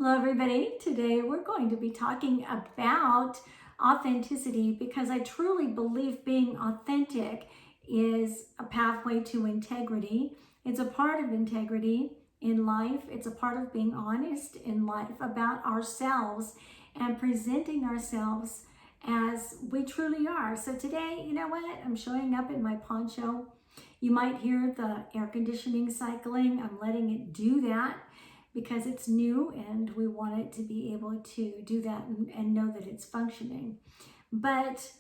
Hello, everybody. Today we're going to be talking about authenticity because I truly believe being authentic is a pathway to integrity. It's a part of integrity in life. It's a part of being honest in life about ourselves and presenting ourselves as we truly are. So today, you know what? I'm showing up in my poncho. You might hear the air conditioning cycling. I'm letting it do that because it's new and we want it to be able to do that and know that it's functioning. But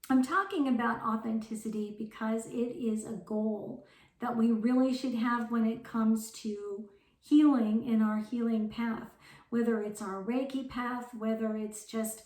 I'm talking about authenticity because it is a goal that we really should have when it comes to healing in our healing path, whether it's our Reiki path, whether it's just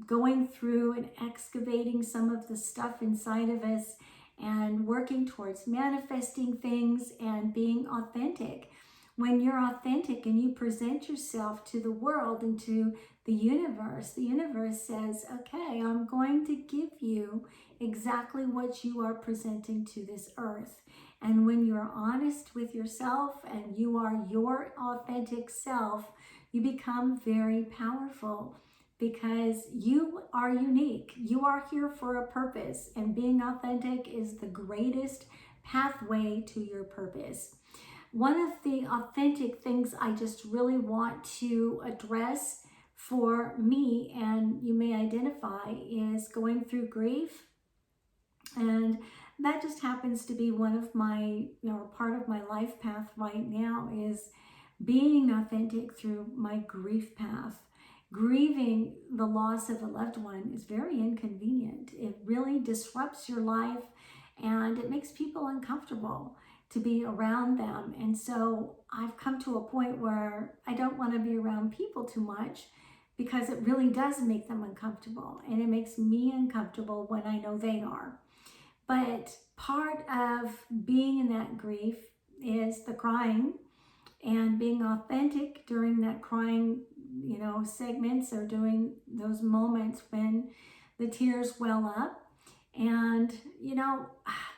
going through and excavating some of the stuff inside of us and working towards manifesting things and being authentic. When you're authentic and you present yourself to the world and to the universe says, okay, I'm going to give you exactly what you are presenting to this earth. And when you're honest with yourself and you are your authentic self, you become very powerful because you are unique. You are here for a purpose, and being authentic is the greatest pathway to your purpose. One of the authentic things I just really want to address for me, and you may identify, is going through grief. And that just happens to be one of my, part of my life path right now is being authentic through my grief path. Grieving the loss of a loved one is very inconvenient. It really disrupts your life and it makes people uncomfortable to be around them. And so I've come to a point where I don't want to be around people too much because it really does make them uncomfortable, and it makes me uncomfortable when I know they are. But part of being in that grief is the crying and being authentic during that crying, segments, or during those moments when the tears well up. And,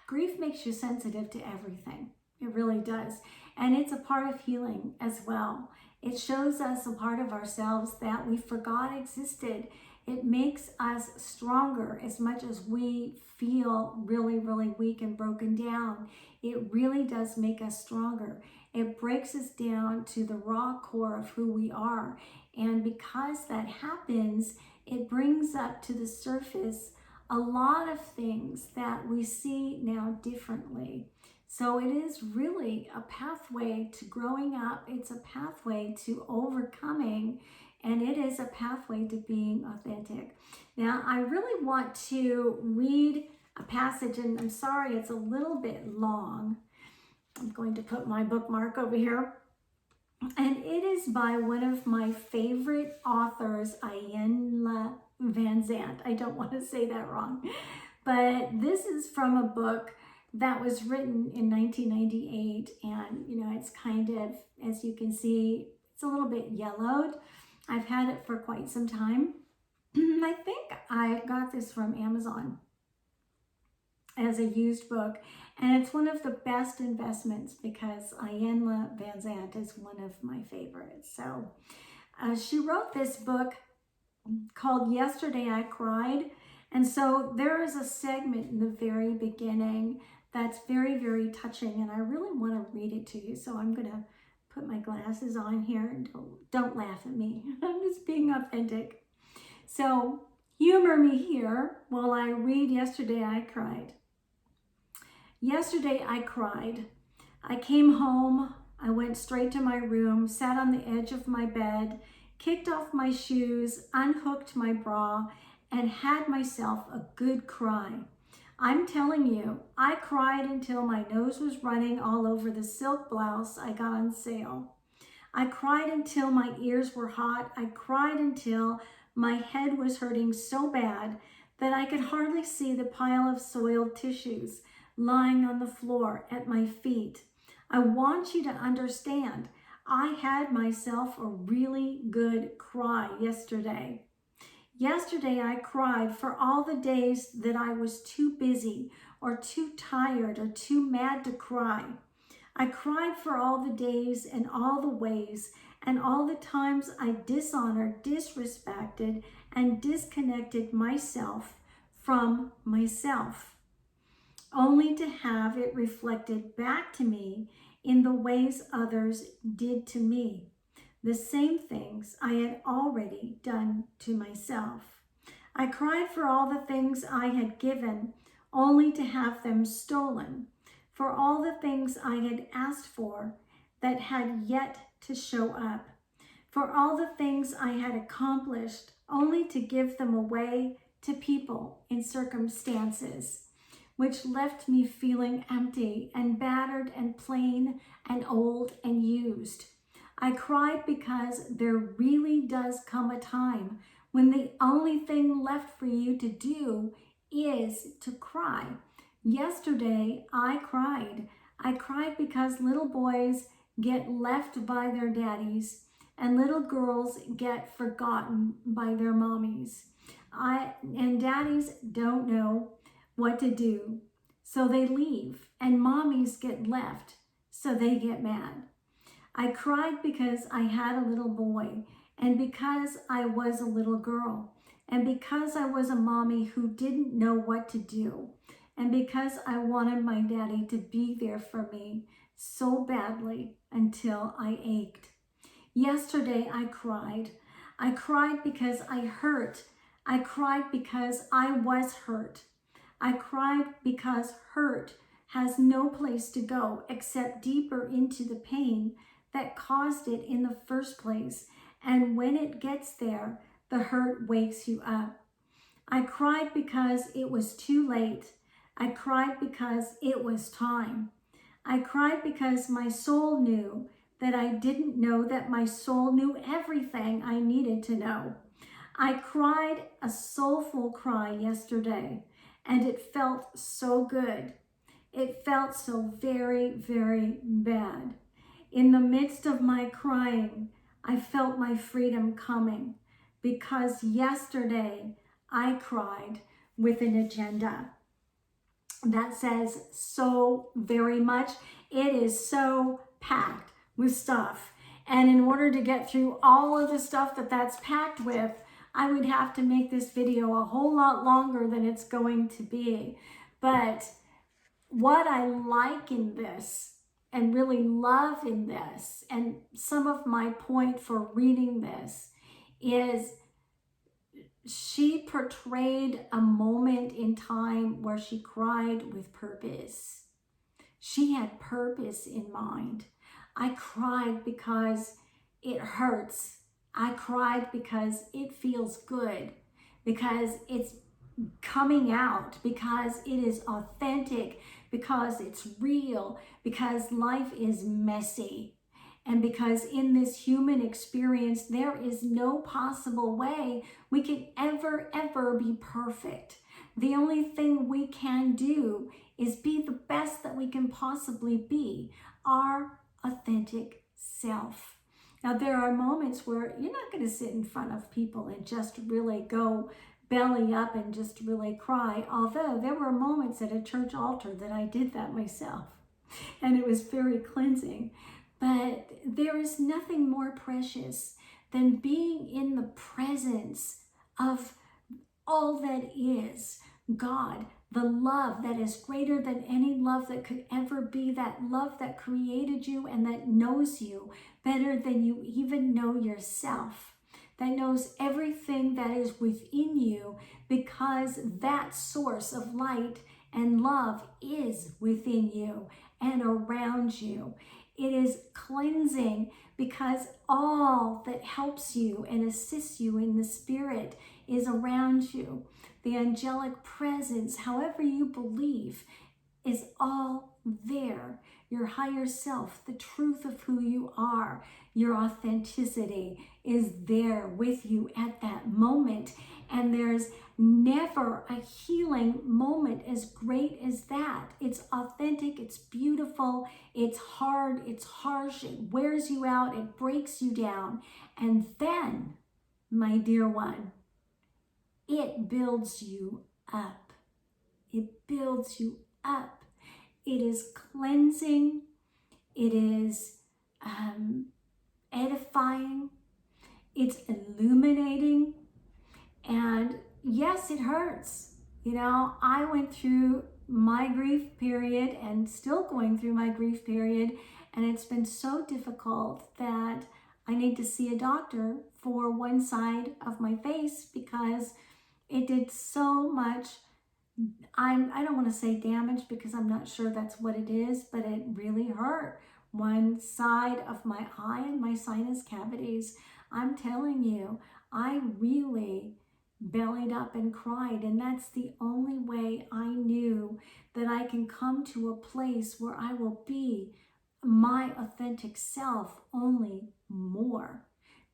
grief makes you sensitive to everything. It really does. And it's a part of healing as well. It shows us a part of ourselves that we forgot existed. It makes us stronger. As much as we feel really, really weak and broken down, it really does make us stronger. It breaks us down to the raw core of who we are. And because that happens, it brings up to the surface a lot of things that we see now differently. So it is really a pathway to growing up. It's a pathway to overcoming, and it is a pathway to being authentic. Now, I really want to read a passage, and I'm sorry it's a little bit long. I'm going to put my bookmark over here. And it is by one of my favorite authors, Iyanla Vanzant. I don't want to say that wrong. But this is from a book that was written in 1998. And, it's kind of, as you can see, it's a little bit yellowed. I've had it for quite some time. I think I got this from Amazon as a used book, and it's one of the best investments because Iyanla Vanzant is one of my favorites. So she wrote this book called Yesterday I Cried, and so there is a segment in the very beginning that's very, very touching, and I really want to read it to you. So I'm going to put my glasses on here, and don't laugh at me. I'm just being authentic. So humor me here while I read Yesterday I Cried. Yesterday I cried. I came home, I went straight to my room, sat on the edge of my bed, kicked off my shoes, unhooked my bra, and had myself a good cry. I'm telling you, I cried until my nose was running all over the silk blouse I got on sale. I cried until my ears were hot. I cried until my head was hurting so bad that I could hardly see the pile of soiled tissues lying on the floor at my feet. I want you to understand, I had myself a really good cry yesterday. Yesterday I cried for all the days that I was too busy or too tired or too mad to cry. I cried for all the days and all the ways and all the times I dishonored, disrespected, and disconnected myself from myself, only to have it reflected back to me in the ways others did to me, the same things I had already done to myself. I cried for all the things I had given, only to have them stolen, for all the things I had asked for that had yet to show up, for all the things I had accomplished, only to give them away to people in circumstances which left me feeling empty and battered and plain and old and used. I cried because there really does come a time when the only thing left for you to do is to cry. Yesterday, I cried. I cried because little boys get left by their daddies and little girls get forgotten by their mommies. And daddies don't know what to do, so they leave, and mommies get left, so they get mad. I cried because I had a little boy, and because I was a little girl, and because I was a mommy who didn't know what to do, and because I wanted my daddy to be there for me so badly until I ached. Yesterday I cried. I cried because I hurt. I cried because I was hurt. I cried because hurt has no place to go except deeper into the pain that caused it in the first place. And when it gets there, the hurt wakes you up. I cried because it was too late. I cried because it was time. I cried because my soul knew that I didn't know that my soul knew everything I needed to know. I cried a soulful cry yesterday, and it felt so good. It felt so very, very bad. In the midst of my crying, I felt my freedom coming, because yesterday I cried with an agenda that says so very much. It is so packed with stuff. And in order to get through all of the stuff that's packed with, I would have to make this video a whole lot longer than it's going to be. But what I like in this and really love in this, and some of my point for reading this, is she portrayed a moment in time where she cried with purpose. She had purpose in mind. I cried because it hurts. I cried because it feels good, because it's coming out, because it is authentic, because it's real, because life is messy. And because in this human experience, there is no possible way we can ever be perfect. The only thing we can do is be the best that we can possibly be, our authentic self. Now, there are moments where you're not going to sit in front of people and just really go belly up and just really cry, although there were moments at a church altar that I did that myself, and it was very cleansing. But there is nothing more precious than being in the presence of all that is God, the love that is greater than any love that could ever be, that love that created you and that knows you better than you even know yourself, that knows everything that is within you, because that source of light and love is within you and around you. It is cleansing because all that helps you and assists you in the spirit is around you. The angelic presence, however you believe, is all there. Your higher self, the truth of who you are, your authenticity is there with you at that moment. And there's never a healing moment as great as that. It's authentic, it's beautiful, it's hard, it's harsh, it wears you out, it breaks you down. And then, my dear one, it builds you up. It builds you up. It is cleansing. It is edifying. It's illuminating. And yes, it hurts. You know, I went through my grief period and still going through my grief period. And it's been so difficult that I need to see a doctor for one side of my face because it did so much. I don't want to say damage because I'm not sure that's what it is, but it really hurt one side of my eye and my sinus cavities. I'm telling you, I really bellied up and cried, and that's the only way I knew that I can come to a place where I will be my authentic self, only more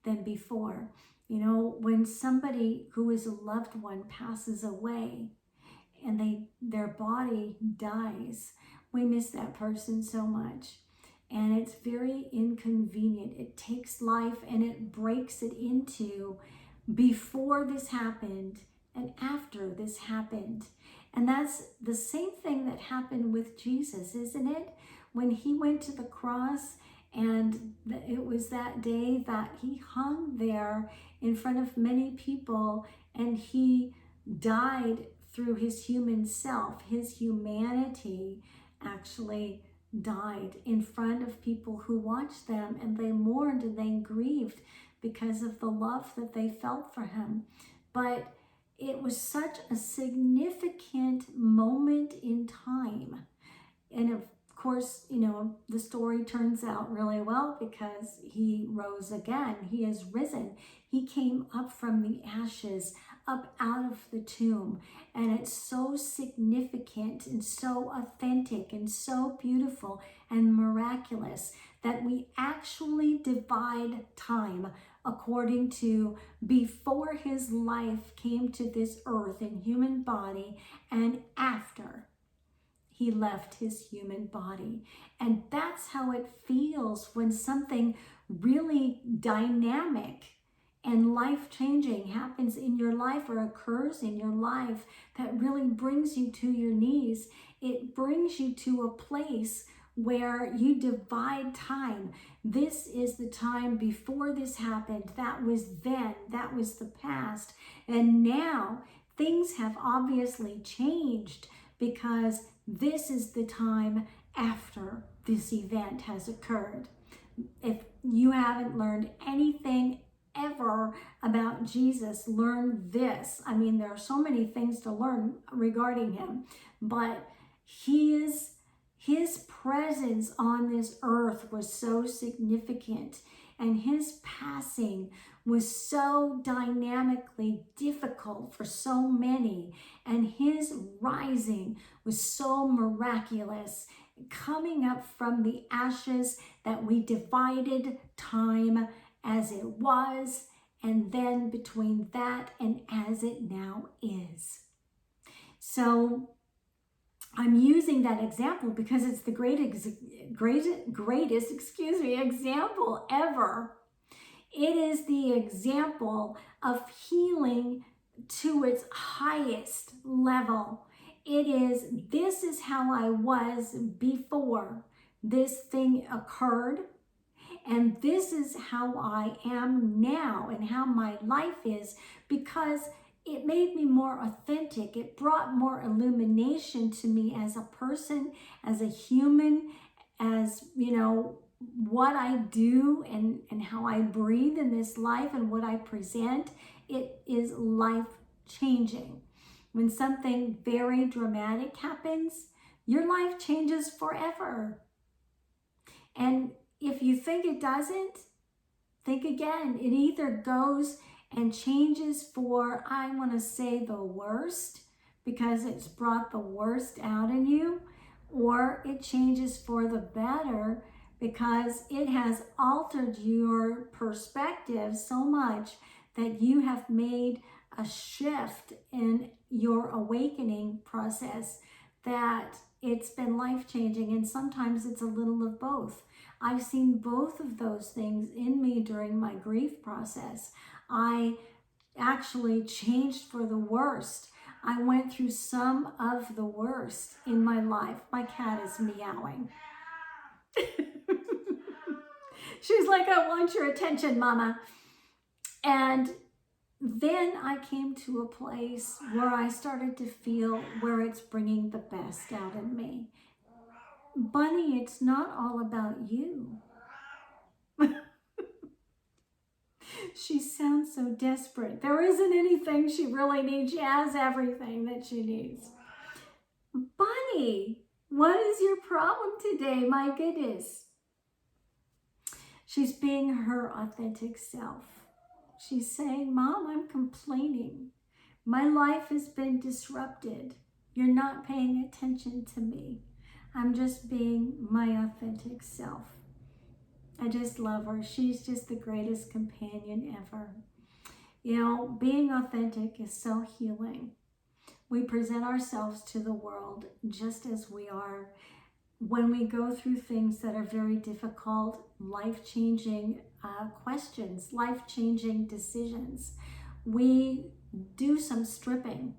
than before. You know, when somebody who is a loved one passes away and their body dies, we miss that person so much. And it's very inconvenient. It takes life and it breaks it into before this happened and after this happened. And that's the same thing that happened with Jesus, isn't it? When he went to the cross, and it was that day that he hung there in front of many people, and he died through his human self. His humanity actually died in front of people who watched them, and they mourned and they grieved because of the love that they felt for him. But it was such a significant moment in time. And of course, you know, the story turns out really well because he rose again. He is risen. He came up from the ashes, up out of the tomb. And it's so significant and so authentic and so beautiful and miraculous that we actually divide time according to before his life came to this earth in human body and after he left his human body. And that's how it feels when something really dynamic and life-changing happens in your life or occurs in your life that really brings you to your knees. It brings you to a place where you divide time. This is the time before this happened. That was then. That was the past. And now things have obviously changed because this is the time after this event has occurred. If you haven't learned anything ever about Jesus, learn this. I mean, there are so many things to learn regarding him, but his presence on this earth was so significant, and his passing was so dynamically difficult for so many, and his rising was so miraculous, coming up from the ashes that we divided time as it was, and then between that and as it now is. So I'm using that example because it's the greatest example ever. It is the example of healing to its highest level. This is how I was before this thing occurred, and this is how I am now and how my life is, because it made me more authentic. It brought more illumination to me as a person, as a human, as, you know, what I do and how I breathe in this life and what I present. It is life-changing. When something very dramatic happens, your life changes forever. And if you think it doesn't, think again. It either goes and changes for, I want to say, the worst, because it's brought the worst out in you, or it changes for the better because it has altered your perspective so much that you have made a shift in your awakening process that it's been life-changing. And sometimes it's a little of both. I've seen both of those things in me during my grief process. I actually changed for the worst. I went through some of the worst in my life. My cat is meowing. She's like, I want your attention, Mama. And then I came to a place where I started to feel where it's bringing the best out in me. Bunny, it's not all about you. She sounds so desperate. There isn't anything she really needs. She has everything that she needs. Bunny, what is your problem today? My goodness. She's being her authentic self. She's saying, Mom, I'm complaining. My life has been disrupted. You're not paying attention to me. I'm just being my authentic self. I just love her. She's just the greatest companion ever. You know, being authentic is so healing. We present ourselves to the world just as we are. When we go through things that are very difficult, life-changing questions, life-changing decisions, we do some stripping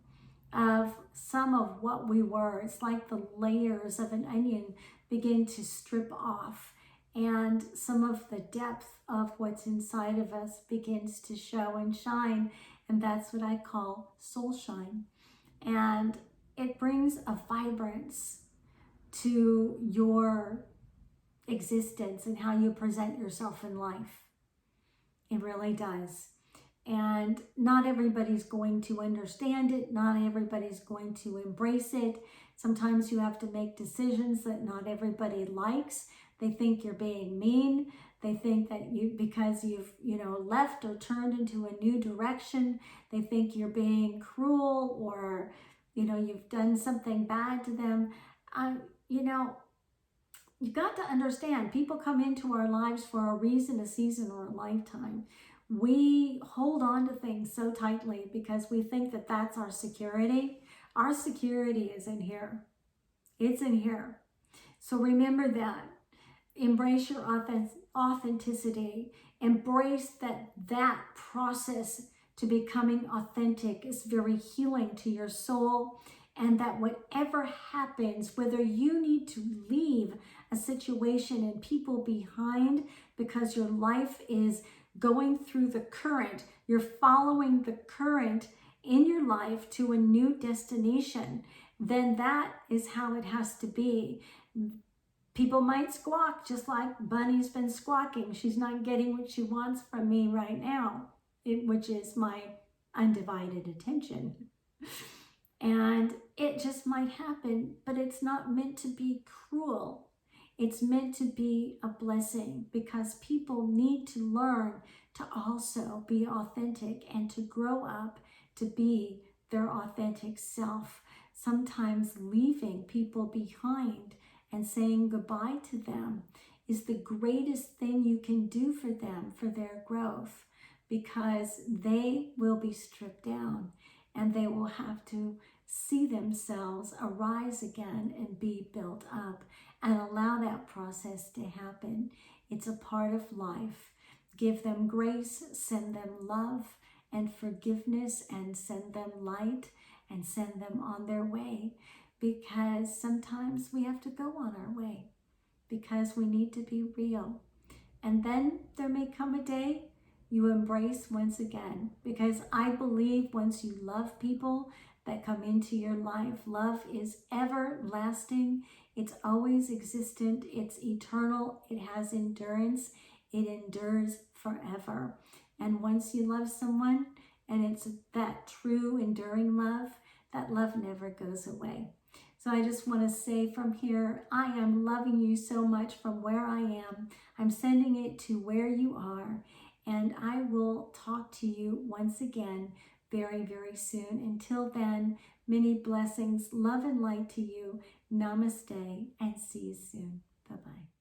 of some of what we were. It's like the layers of an onion begin to strip off, and some of the depth of what's inside of us begins to show and shine, and that's what I call soul shine. And it brings a vibrance to your existence and how you present yourself in life. It really does. And not everybody's going to understand it. Not everybody's going to embrace it. Sometimes you have to make decisions that not everybody likes. They think you're being mean. They think that because you've, left or turned into a new direction, they think you're being cruel, or, you've done something bad to them. You got to understand, people come into our lives for a reason, a season, or a lifetime. We hold on to things so tightly because we think that that's our security. Our security is in here. It's in here. So remember that. Embrace your authenticity. Embrace that process to becoming authentic is very healing to your soul. And that whatever happens, whether you need to leave a situation and people behind because your life is going through the current, you're following the current in your life to a new destination, then that is how it has to be. People might squawk just like Bunny's been squawking. She's not getting what she wants from me right now, which is my undivided attention. And it just might happen, but it's not meant to be cruel. It's meant to be a blessing, because people need to learn to also be authentic and to grow up to be their authentic self. Sometimes leaving people behind and saying goodbye to them is the greatest thing you can do for them, for their growth, because they will be stripped down and they will have to see themselves arise again and be built up, and allow that process to happen. It's a part of life. Give them grace, send them love and forgiveness, and send them light, and send them on their way, because sometimes we have to go on our way because we need to be real. And then there may come a day you embrace once again, because I believe once you love people that come into your life, love is everlasting. It's always existent. It's eternal. It has endurance. It endures forever. And once you love someone, and it's that true enduring love, that love never goes away. So I just want to say from here, I am loving you so much from where I am. I'm sending it to where you are. And I will talk to you once again very, very soon. Until then, many blessings, love and light to you. Namaste, and see you soon. Bye-bye.